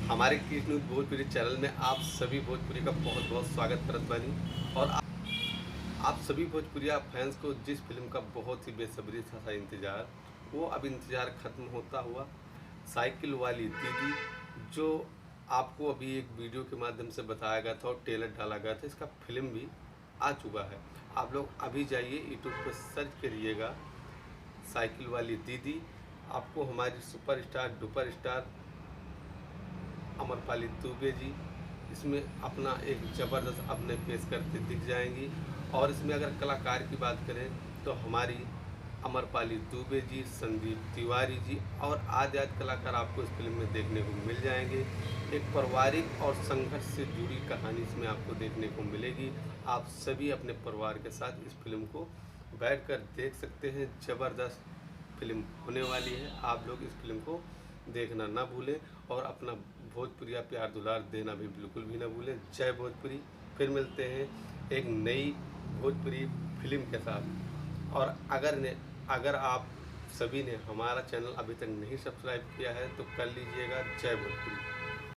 हमारे कृष्ण भोजपुरी चैनल में आप सभी भोजपुरी का बहुत बहुत स्वागत करत बानी। और आप सभी भोजपुरिया फैंस को जिस फिल्म का बहुत ही बेसब्री था इंतज़ार, वो अब इंतज़ार ख़त्म होता हुआ साइकिल वाली दीदी, जो आपको अभी एक वीडियो के माध्यम से बताया गया था और ट्रेलर डाला गया था, इसका फिल्म भी आ चुका है। आप लोग अभी जाइए यूट्यूब पर सर्च करिएगा साइकिल वाली दीदी, आपको हमारी superstar duper star Amrapali Dubey ji इसमें अपना एक ज़बरदस्त अभिनय पेश करते दिख जाएंगी। और इसमें अगर कलाकार की बात करें तो हमारी अमरपाली दुबे जी, संदीप तिवारी जी और आदि आदि कलाकार आपको इस फिल्म में देखने को मिल जाएंगे। एक पारिवारिक और संघर्ष से जुड़ी कहानी इसमें आपको देखने को मिलेगी। आप सभी अपने परिवार के साथ इस फिल्म को बैठकर देख सकते हैं। ज़बरदस्त फिल्म होने वाली है। आप लोग इस फिल्म को देखना ना भूलें और अपना भोजपुरिया प्यार दुलार देना भी बिल्कुल भी ना भूलें। जय भोजपुरी। फिर मिलते हैं एक नई भोजपुरी फिल्म के साथ। और अगर आप सभी ने हमारा चैनल अभी तक नहीं सब्सक्राइब किया है तो कर लीजिएगा। जय भोजपुरी।